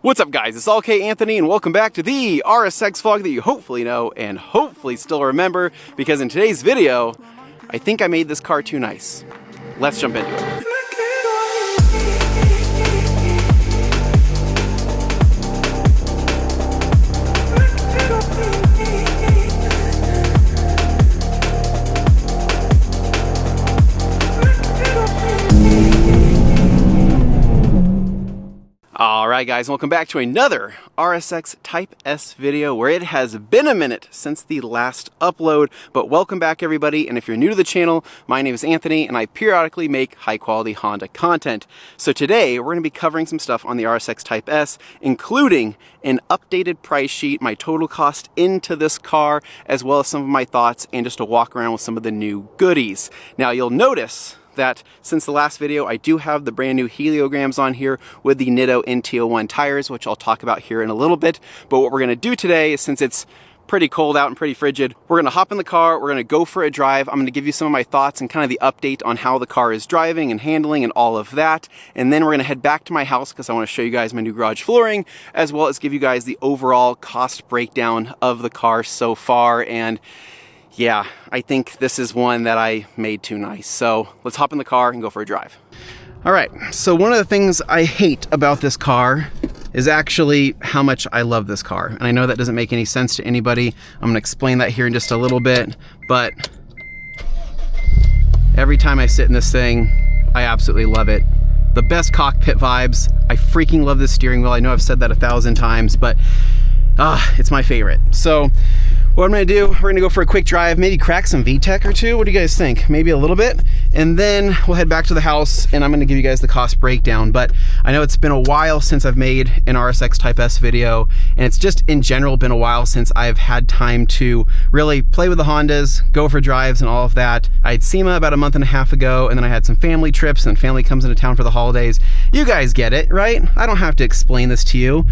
What's up guys, it's ALLDAYANTHONY and welcome back to the RSX vlog that you hopefully know and hopefully still remember, because in today's video, I think I made this car too nice. Let's jump into it. Alright guys, welcome back to another RSX Type S video where it has been a minute since the last upload, but welcome back everybody, and if you're new to the channel, my name is Anthony and I periodically make high quality Honda content. So today we're going to be covering some stuff on the RSX Type S, including an updated price sheet, my total cost into this car, as well as some of my thoughts and just a walk around with some of the new goodies. Now you'll notice that since the last video, I do have the brand new heliograms on here with the Nitto NT01 tires, which I'll talk about here in a little bit. But what we're gonna do today is, since it's pretty cold out and pretty frigid, we're gonna hop in the car, we're gonna go for a drive. I'm gonna give you some of my thoughts and kind of the update on how the car is driving and handling and all of that. And then we're gonna head back to my house because I wanna show you guys my new garage flooring, as well as give you guys the overall cost breakdown of the car so far. And yeah, I think this is one that I made too nice. So let's hop in the car and go for a drive. All right, so one of the things I hate about this car is actually how much I love this car. And I know that doesn't make any sense to anybody. I'm gonna explain that here in just a little bit, but every time I sit in this thing, I absolutely love it. The best cockpit vibes. I freaking love this steering wheel. I know I've said that 1,000 times, but it's my favorite. So what I'm gonna do, we're gonna go for a quick drive, maybe crack some VTEC or two. What do you guys think? Maybe a little bit. And then we'll head back to the house and I'm gonna give you guys the cost breakdown. But I know it's been a while since I've made an RSX Type S video, and it's just in general been a while since I've had time to really play with the Hondas, go for drives and all of that. I had SEMA about a month and a half ago, and then I had some family trips, and family comes into town for the holidays. You guys get it, right? I don't have to explain this to you.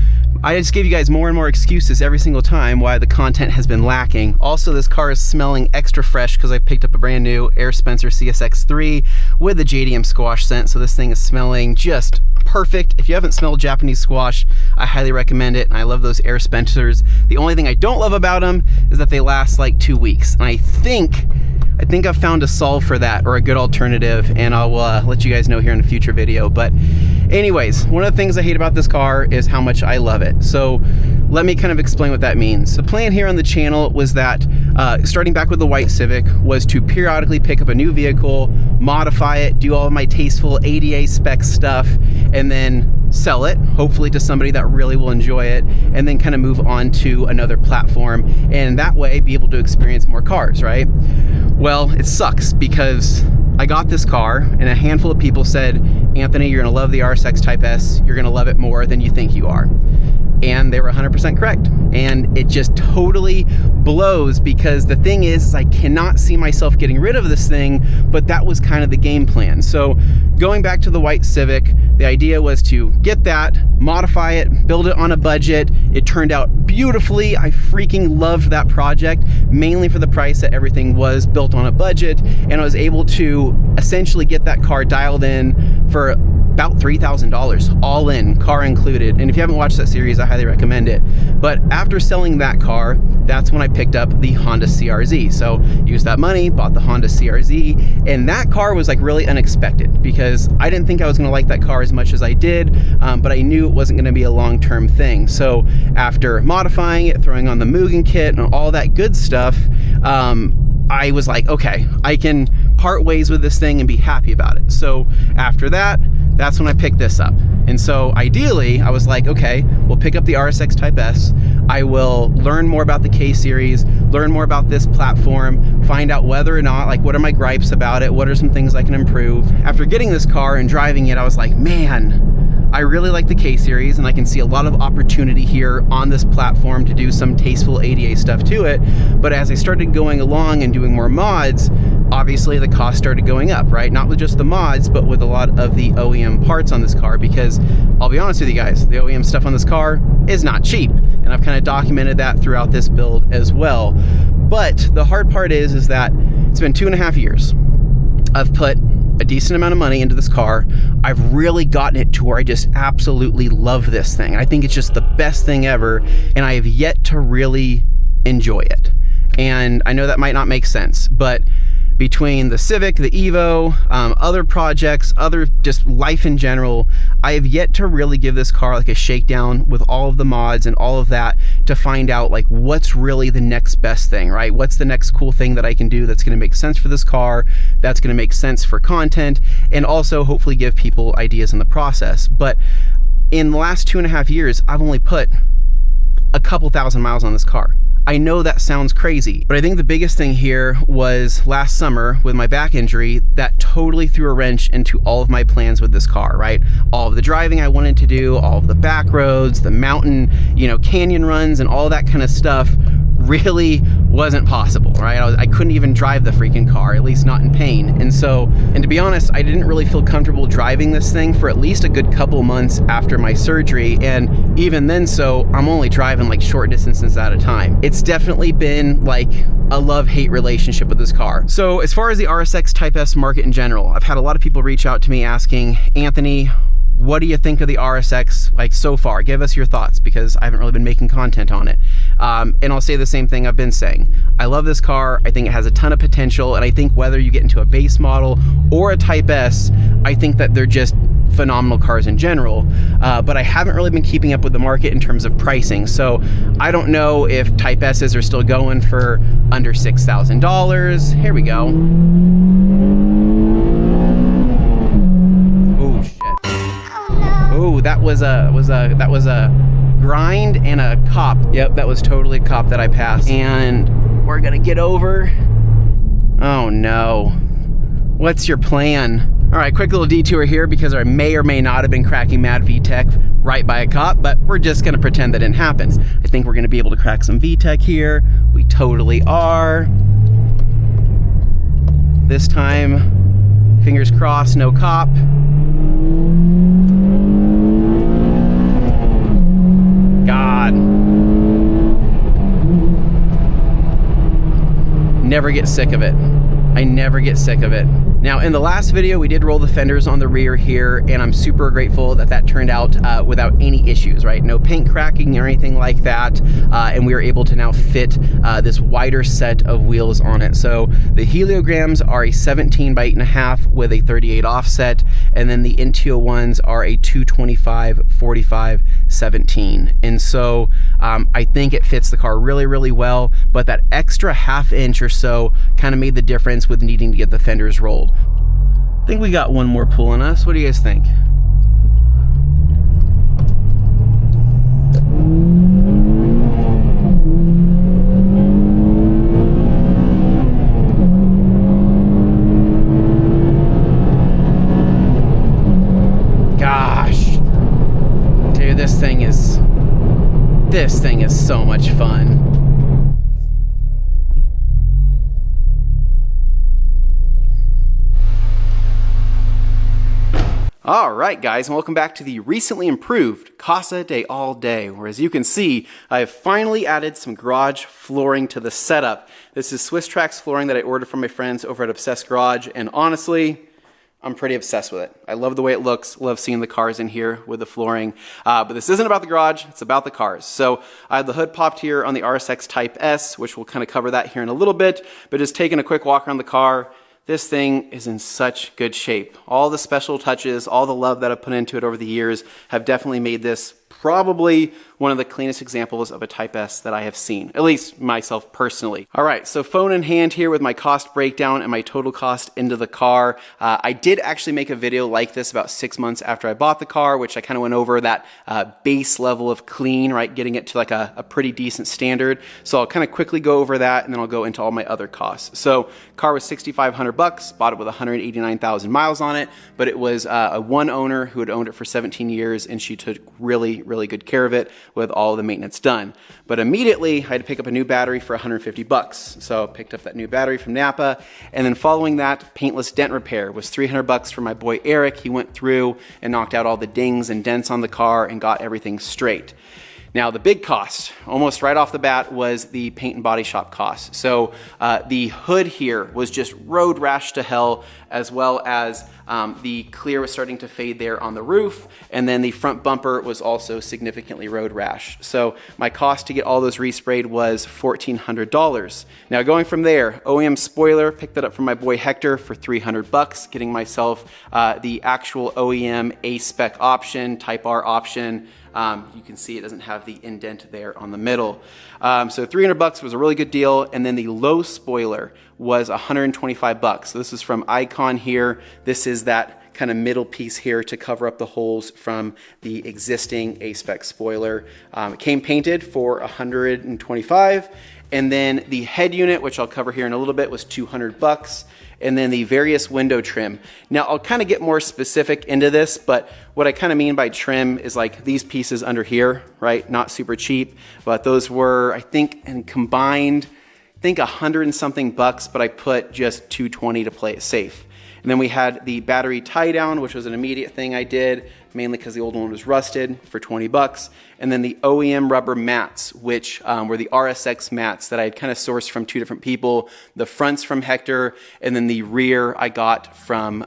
I just give you guys more and more excuses every single time why the content has been lacking. Also, this car is smelling extra fresh because I picked up a brand new Air Spencer CSX3 with the JDM squash scent, so this thing is smelling just perfect. If you haven't smelled Japanese squash, I highly recommend it, and I love those Air Spencers. The only thing I don't love about them is that they last like 2 weeks, and I think I've found a solve for that, or a good alternative, and I'll let you guys know here in a future video. But anyways, one of the things I hate about this car is how much I love it. So let me kind of explain what that means. The plan here on the channel was that, starting back with the white Civic, was to periodically pick up a new vehicle, modify it, do all of my tasteful ADA spec stuff, and then sell it, hopefully to somebody that really will enjoy it, and then kind of move on to another platform, and that way be able to experience more cars, right? Well, it sucks because I got this car and a handful of people said, Anthony, you're gonna love the RSX Type S, you're gonna love it more than you think you are. And they were 100% correct. And it just totally blows, because the thing is I cannot see myself getting rid of this thing, but that was kind of the game plan. So going back to the white Civic, the idea was to get that, modify it, build it on a budget. It turned out beautifully. I freaking loved that project, mainly for the price that everything was built on a budget. And I was able to essentially get that car dialed in for about $3,000, all in, car included. And if you haven't watched that series, I highly recommend it. But after selling that car, that's when I picked up the Honda CRZ. So used that money, bought the Honda CRZ, and that car was like really unexpected because I didn't think I was gonna like that car as much as I did, but I knew it wasn't gonna be a long-term thing. So after modifying it, throwing on the Mugen kit and all that good stuff, I was like, okay, I can part ways with this thing and be happy about it. So after that, that's when I picked this up. And so ideally, I was like, okay, we'll pick up the RSX Type S. I will learn more about the K series, learn more about this platform, find out whether or not, like, what are my gripes about it? What are some things I can improve? After getting this car and driving it, I was like, man, I really like the K series, and I can see a lot of opportunity here on this platform to do some tasteful ADA stuff to it. But as I started going along and doing more mods, obviously the cost started going up, right? Not with just the mods, but with a lot of the OEM parts on this car, because I'll be honest with you guys, the OEM stuff on this car is not cheap. And I've kind of documented that throughout this build as well. But the hard part is that it's been 2.5 years. I've put a decent amount of money into this car. I've really gotten it to where I just absolutely love this thing. I think it's just the best thing ever, and I have yet to really enjoy it. And I know that might not make sense, but between the Civic, the Evo, other projects, other just life in general, I have yet to really give this car like a shakedown with all of the mods and all of that to find out like what's really the next best thing, right? What's the next cool thing that I can do that's gonna make sense for this car, that's gonna make sense for content, and also hopefully give people ideas in the process. But in the last 2.5 years, I've only put a couple thousand miles on this car. I know that sounds crazy, but I think the biggest thing here was last summer with my back injury that totally threw a wrench into all of my plans with this car, right? All of the driving I wanted to do, all of the back roads, the mountain, canyon runs and all that kind of stuff really wasn't possible, right? I couldn't even drive the freaking car, at least not in pain. And to be honest, I didn't really feel comfortable driving this thing for at least a good couple months after my surgery. And even then, I'm only driving like short distances at a time. It's definitely been like a love-hate relationship with this car. So as far as the RSX Type S market in general, I've had a lot of people reach out to me asking, Anthony, what do you think of the RSX like so far? Give us your thoughts, because I haven't really been making content on it. And I'll say the same thing I've been saying. I love this car. I think it has a ton of potential. And I think whether you get into a base model or a Type S, I think that they're just phenomenal cars in general. But I haven't really been keeping up with the market in terms of pricing. So I don't know if Type S's are still going for under $6,000. Here we go. Oh shit. Oh, that was a grind and a cop. Yep, that was totally a cop that I passed. And we're gonna get over. Oh no. What's your plan? All right, quick little detour here because I may or may not have been cracking mad VTEC right by a cop, but we're just gonna pretend that didn't happen. I think we're gonna be able to crack some VTEC here. We totally are. This time, fingers crossed, no cop. God. Never get sick of it. I never get sick of it. Now, in the last video, we did roll the fenders on the rear here, and I'm super grateful that that turned out without any issues, right? No paint cracking or anything like that, and we were able to now fit this wider set of wheels on it. So the heliograms are a 17 by 8.5 with a 38 offset, and then the Intio ones are a 225, 45, 17. And so I think it fits the car really, really well, but that extra ½ inch or so kind of made the difference with needing to get the fenders rolled. I think we got one more pull on us. What do you guys think? Gosh, dude, this thing is so much fun. All right, guys, and welcome back to the recently improved Casa de All Day, where as you can see, I have finally added some garage flooring to the setup. This is Swiss Trax flooring that I ordered from my friends over at Obsessed Garage, and honestly, I'm pretty obsessed with it. I love the way it looks, love seeing the cars in here with the flooring, but this isn't about the garage, it's about the cars. So I have the hood popped here on the RSX Type S, which we'll kind of cover that here in a little bit, but just taking a quick walk around the car. This thing is in such good shape. All the special touches, all the love that I've put into it over the years have definitely made this probably one of the cleanest examples of a Type S that I have seen, at least myself personally. All right, so phone in hand here with my cost breakdown and my total cost into the car. I did actually make a video like this about 6 months after I bought the car, which I kind of went over that base level of clean, right? Getting it to like a pretty decent standard. So I'll kind of quickly go over that and then I'll go into all my other costs. So car was $6,500, bought it with 189,000 miles on it, but it was a one owner who had owned it for 17 years and she took really good care of it with all the maintenance done. But immediately I had to pick up a new battery for $150. So I picked up that new battery from Napa, and then following that, paintless dent repair was $300 for my boy Eric. He went through and knocked out all the dings and dents on the car and got everything straight. Now the big cost, almost right off the bat, was the paint and body shop cost. So the hood here was just road rash to hell, as well as The clear was starting to fade there on the roof, and then the front bumper was also significantly road rash. So my cost to get all those resprayed was $1,400. Now going from there, OEM spoiler, picked that up from my boy Hector for 300 bucks, getting myself the actual OEM A-spec option, Type R option. You can see it doesn't have the indent there on the middle. So 300 bucks was a really good deal. And then the low spoiler was 125 bucks. So this is from Icon here. This is that kind of middle piece here to cover up the holes from the existing A-spec spoiler. It came painted for 125. And then the head unit, which I'll cover here in a little bit, was 200 bucks. And then the various window trim. Now I'll kind of get more specific into this, but what I kind of mean by trim is like these pieces under here, right? Not super cheap, but those were, I think, and combined, I think 100 and something bucks, but I put just 220 to play it safe. And then we had the battery tie down, which was an immediate thing I did, mainly because the old one was rusted, for 20 bucks. And then the OEM rubber mats, which were the RSX mats that I had kind of sourced from two different people. The front's from Hector, and then the rear I got from,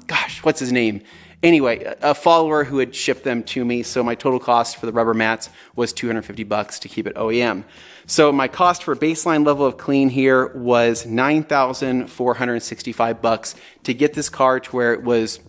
gosh, what's his name? Anyway, a follower who had shipped them to me. So my total cost for the rubber mats was 250 bucks to keep it OEM. So my cost for baseline level of clean here was 9,465 bucks to get this car to where it was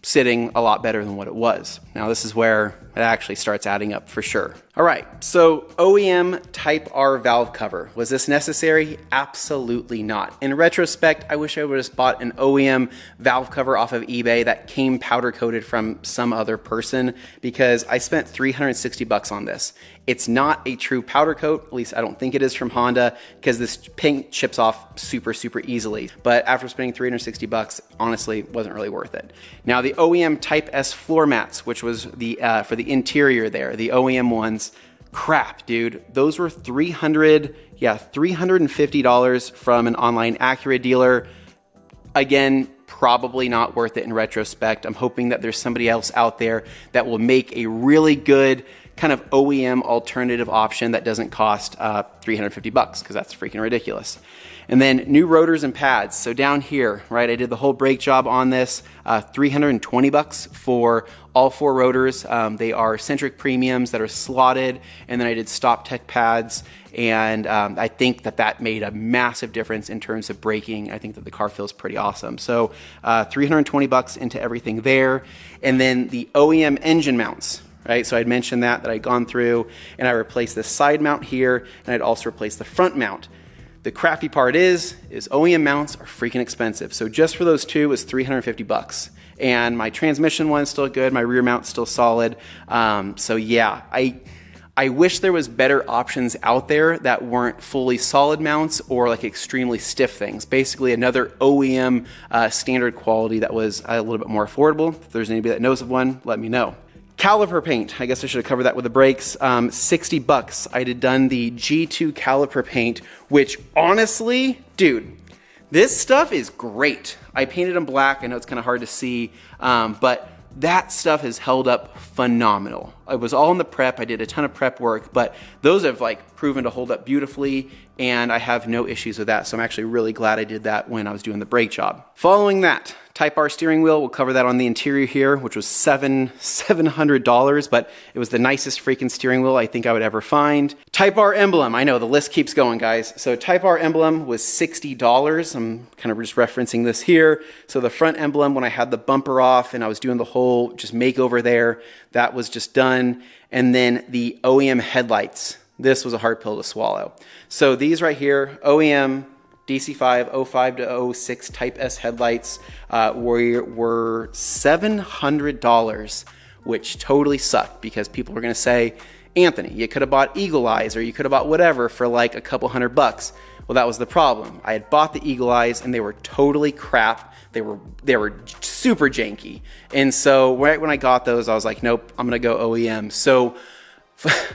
sitting a lot better than what it was. Now this is where it actually starts adding up for sure. All right, so OEM Type R valve cover. Was this necessary? Absolutely not. In retrospect, I wish I would have just bought an OEM valve cover off of eBay that came powder coated from some other person, because I spent 360 bucks on this. It's not a true powder coat, at least I don't think it is from Honda, because this paint chips off super, super easily. But after spending 360 bucks, honestly, wasn't really worth it. Now the OEM Type S floor mats, which was the for the interior there, the OEM ones, crap, dude. Those were $350 from an online Acura dealer. Again, probably not worth it in retrospect. I'm hoping that there's somebody else out there that will make a really good kind of OEM alternative option that doesn't cost 350 bucks, because that's freaking ridiculous. And then new rotors and pads. So down here, right, I did the whole brake job on this, 320 bucks for all four rotors. They are Centric Premiums that are slotted, and then I did Stop Tech pads, and I think that that made a massive difference in terms of braking. I think that the car feels pretty awesome. So 320 bucks into everything there. And then the OEM engine mounts. Right, so I'd mentioned that I'd gone through and I replaced the side mount here, and I'd also replaced the front mount. The crappy part is OEM mounts are freaking expensive. So just for those two was 350 bucks. And my transmission one's still good, my rear mount's still solid. So yeah, I wish there was better options out there that weren't fully solid mounts or like extremely stiff things. Basically another OEM standard quality that was a little bit more affordable. If there's anybody that knows of one, let me know. Caliper paint, I guess I should have covered that with the brakes. 60 bucks. I had done the G2 caliper paint, which honestly, dude, this stuff is great. I painted them black. I know it's kind of hard to see, but that stuff has held up phenomenal. It was all in the prep. I did a ton of prep work, but those have like proven to hold up beautifully, and I have no issues with that. So I'm actually really glad I did that when I was doing the brake job. Following that, Type R steering wheel, we'll cover that on the interior here, which was $700, but it was the nicest freaking steering wheel I think I would ever find. Type R emblem, I know the list keeps going, guys. So Type R emblem was $60. I'm kind of just referencing this here. So the front emblem, when I had the bumper off and I was doing the whole just makeover there, that was just done. And then the OEM headlights. This was a hard pill to swallow. So these right here, OEM DC5 05 to 06 Type S headlights were $700, which totally sucked, because people were going to say, Anthony, you could have bought Eagle Eyes, or you could have bought whatever for like a couple $100. Well, that was the problem. I had bought the Eagle Eyes and they were totally crap. They were super janky. And so right when I got those, I was like, nope, I'm going to go OEM. So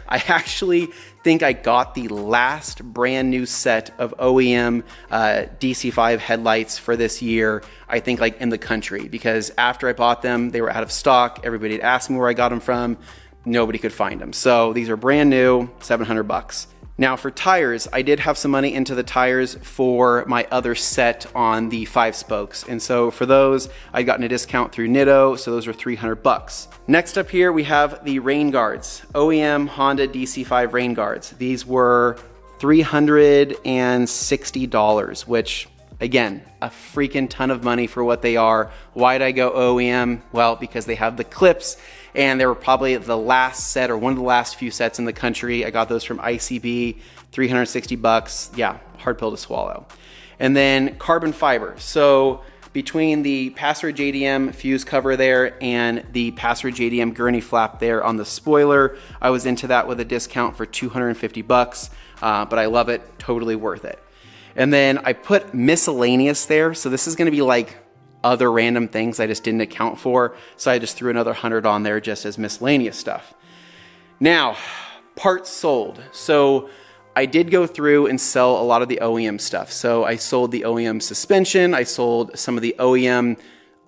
I actually think I got the last brand new set of OEM DC5 headlights for this year, I think like in the country, because after I bought them, they were out of stock. Everybody had asked me where I got them from. Nobody could find them. So these are brand new, $700. Now for tires, I did have some money into the tires for my other set on the 5 spokes. And so for those, I gotten a discount through Nitto, so those were $300. Next up here, we have the rain guards, OEM Honda DC5 rain guards. These were $360, which again, a freaking ton of money for what they are. Why'd I go OEM? Well, because they have the clips, and they were probably the last set or one of the last few sets in the country. I got those from ICB, $360. Yeah, hard pill to swallow. And then carbon fiber. So between the passenger JDM fuse cover there and the passenger JDM gurney flap there on the spoiler, I was into that with a discount for $250, but I love it, totally worth it. And then I put miscellaneous there. So this is gonna be like other random things I just didn't account for. So I just threw another 100 on there just as miscellaneous stuff. Now, parts sold. So I did go through and sell a lot of the OEM stuff. So I sold the OEM suspension. I sold some of the OEM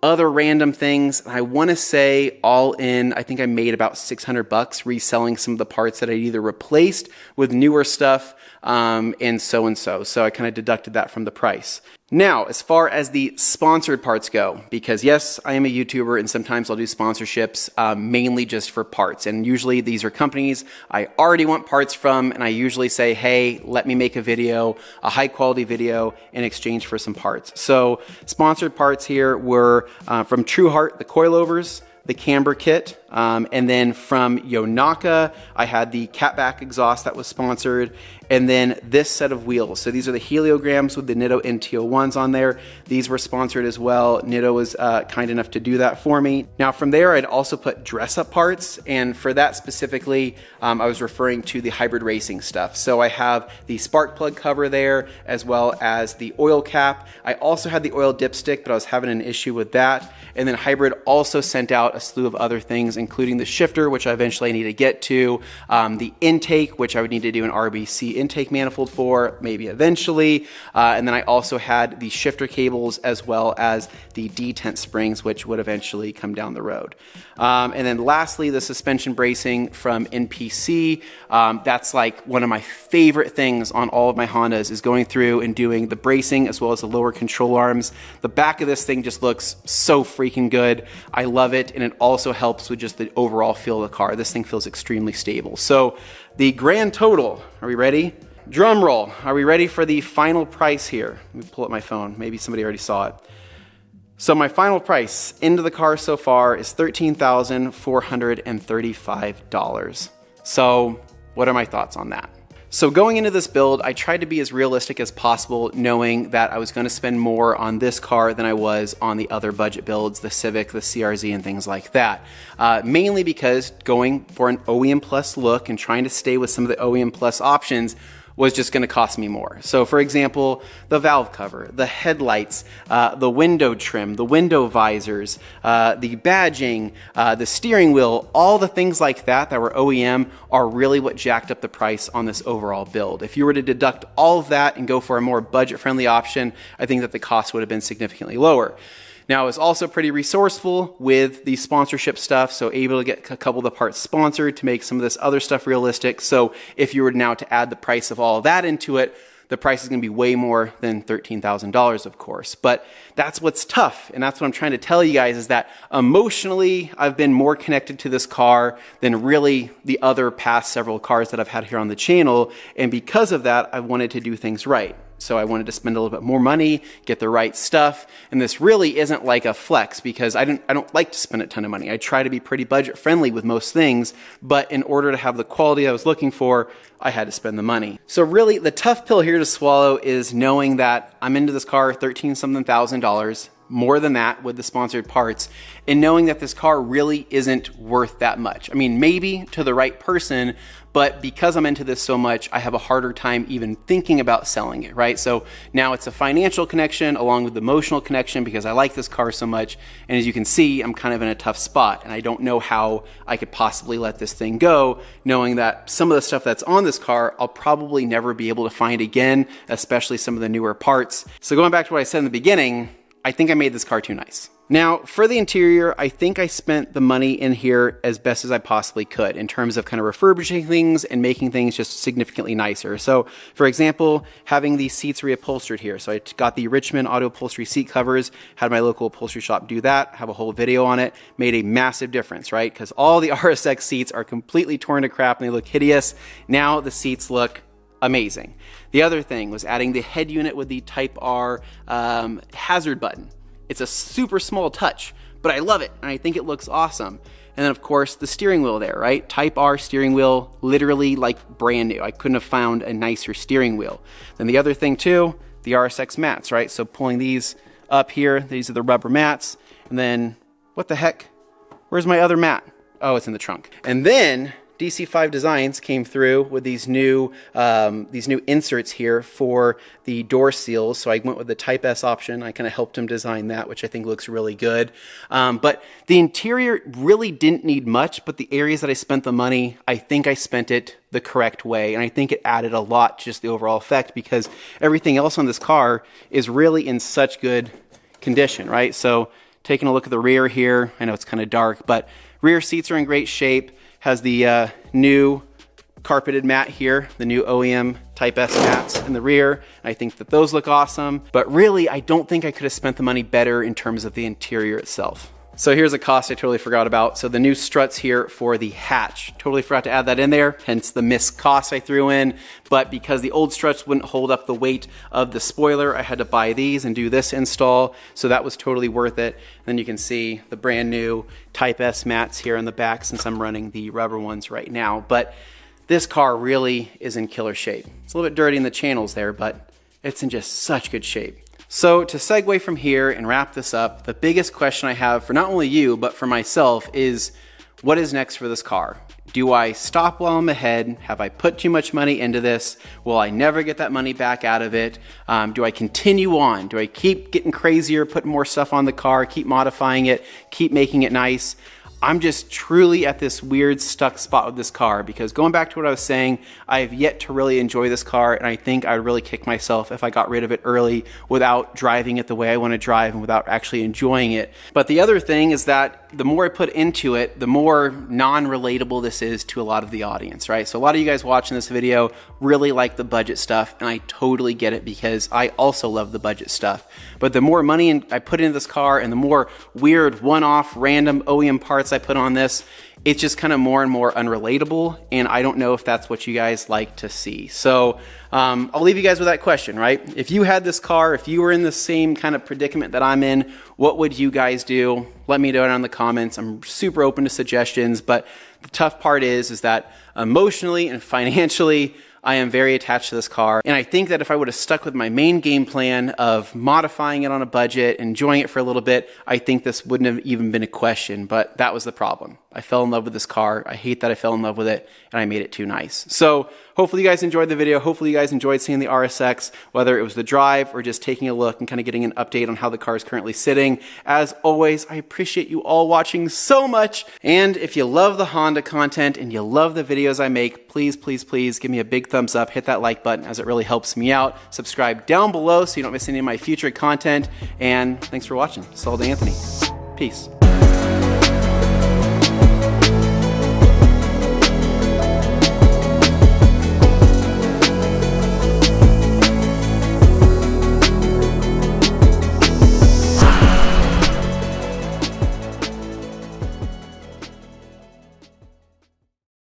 other random things. I wanna say all in, I think I made about $600 reselling some of the parts that I either replaced with newer stuff and so. So I kind of deducted that from the price. Now, as far as the sponsored parts go, because yes, I am a YouTuber and sometimes I'll do sponsorships mainly just for parts. And usually these are companies I already want parts from, and I usually say, hey, let me make a video, a high quality video in exchange for some parts. So sponsored parts here were from Trueheart, the coilovers, the camber kit, and then from Yonaka, I had the catback exhaust that was sponsored, and then this set of wheels. So these are the heliograms with the Nitto NT01s on there. These were sponsored as well. Nitto was kind enough to do that for me. Now from there, I'd also put dress-up parts, and for that specifically, I was referring to the hybrid racing stuff. So I have the spark plug cover there, as well as the oil cap. I also had the oil dipstick, but I was having an issue with that. And then Hybrid also sent out a slew of other things, including the shifter, which I eventually need to get to, the intake, which I would need to do an RBC intake manifold for, maybe eventually. And then I also had the shifter cables as well as the detent springs, which would eventually come down the road. And then lastly, the suspension bracing from NPC. That's like one of my favorite things on all of my Hondas is going through and doing the bracing as well as the lower control arms. The back of this thing just looks so freaking good. I love it, and it also helps with just the overall feel of the car. This thing feels extremely stable. So the grand total, are we ready? Drum roll. Are we ready for the final price here? Let me pull up my phone. Maybe somebody already saw it. So my final price into the car so far is $13,435. So what are my thoughts on that? So going into this build, I tried to be as realistic as possible, knowing that I was going to spend more on this car than I was on the other budget builds, the Civic, the CRZ, and things like that. Mainly because going for an OEM Plus look and trying to stay with some of the OEM Plus options was just going to cost me more. So for example, the valve cover, the headlights, the window trim, the window visors, the badging, the steering wheel, all the things like that that were OEM are really what jacked up the price on this overall build. If you were to deduct all of that and go for a more budget-friendly option, I think that the cost would have been significantly lower. Now, I was also pretty resourceful with the sponsorship stuff, so able to get a couple of the parts sponsored to make some of this other stuff realistic. So if you were now to add the price of all of that into it, the price is going to be way more than $13,000, of course. But that's what's tough, and that's what I'm trying to tell you guys, is that emotionally, I've been more connected to this car than really the other past several cars that I've had here on the channel, and because of that, I wanted to do things right. So I wanted to spend a little bit more money, get the right stuff, and this really isn't like a flex because I don't like to spend a ton of money. I try to be pretty budget friendly with most things, but in order to have the quality I was looking for, I had to spend the money. So really, the tough pill here to swallow is knowing that I'm into this car $13-something thousand, more than that with the sponsored parts, and knowing that this car really isn't worth that much. I mean, maybe to the right person, but because I'm into this so much, I have a harder time even thinking about selling it, right? So now it's a financial connection along with the emotional connection because I like this car so much. And as you can see, I'm kind of in a tough spot and I don't know how I could possibly let this thing go, knowing that some of the stuff that's on this car, I'll probably never be able to find again, especially some of the newer parts. So going back to what I said in the beginning, I think I made this car too nice. Now, for the interior, I think I spent the money in here as best as I possibly could in terms of kind of refurbishing things and making things just significantly nicer. So, for example, having these seats reupholstered here. So I got the Richmond auto upholstery seat covers, had my local upholstery shop do that, have a whole video on it, made a massive difference, right? Because all the RSX seats are completely torn to crap and they look hideous. Now the seats look amazing. The other thing was adding the head unit with the Type R hazard button. It's a super small touch, but I love it and I think it looks awesome. And then of course the steering wheel there, right? Type R steering wheel, literally like brand new. I couldn't have found a nicer steering wheel. Then the other thing too, the RSX mats, right? So pulling these up here, these are the rubber mats. And then what the heck? Where's my other mat? Oh, it's in the trunk. And then DC5 Designs came through with these new inserts here for the door seals. So I went with the Type S option. I kind of helped him design that, which I think looks really good. But the interior really didn't need much, but the areas that I spent the money, I think I spent it the correct way. And I think it added a lot to just the overall effect because everything else on this car is really in such good condition, right? So taking a look at the rear here, I know it's kind of dark, but rear seats are in great shape. Has the new carpeted mat here, the new OEM Type S mats in the rear. I think that those look awesome, but really I don't think I could have spent the money better in terms of the interior itself. So here's a cost I totally forgot about. So the new struts here for the hatch. Totally forgot to add that in there, hence the missed cost I threw in. But because the old struts wouldn't hold up the weight of the spoiler, I had to buy these and do this install. So that was totally worth it. And then you can see the brand new Type S mats here in the back since I'm running the rubber ones right now. But this car really is in killer shape. It's a little bit dirty in the channels there, but it's in just such good shape. So to segue from here and wrap this up, the biggest question I have for not only you, but for myself is, what is next for this car? Do I stop while I'm ahead? Have I put too much money into this? Will I never get that money back out of it? Do I continue on? Do I keep getting crazier, put more stuff on the car, keep modifying it, keep making it nice? I'm just truly at this weird stuck spot with this car because going back to what I was saying, I have yet to really enjoy this car and I think I would really kick myself if I got rid of it early without driving it the way I want to drive and without actually enjoying it. But the other thing is that the more I put into it, the more non-relatable this is to a lot of the audience, right? So a lot of you guys watching this video really like the budget stuff and I totally get it because I also love the budget stuff. But the more money I put into this car and the more weird one-off random OEM parts I put on this, it's just kind of more and more unrelatable, and I don't know if that's what you guys like to see. So I'll leave you guys with that question, right? If you had this car, if you were in the same kind of predicament that I'm in, what would you guys do? Let me know down in the comments. I'm super open to suggestions, but the tough part is that emotionally and financially, I am very attached to this car. And I think that if I would have stuck with my main game plan of modifying it on a budget, enjoying it for a little bit, I think this wouldn't have even been a question, but that was the problem. I fell in love with this car. I hate that I fell in love with it and I made it too nice. So hopefully you guys enjoyed the video. Hopefully you guys enjoyed seeing the RSX, whether it was the drive or just taking a look and kind of getting an update on how the car is currently sitting. As always, I appreciate you all watching so much. And if you love the Honda content and you love the videos I make, please, please, please give me a big thumbs up, hit that like button as it really helps me out. Subscribe down below so you don't miss any of my future content. And thanks for watching. This is ALLDAYANTHONY. Peace.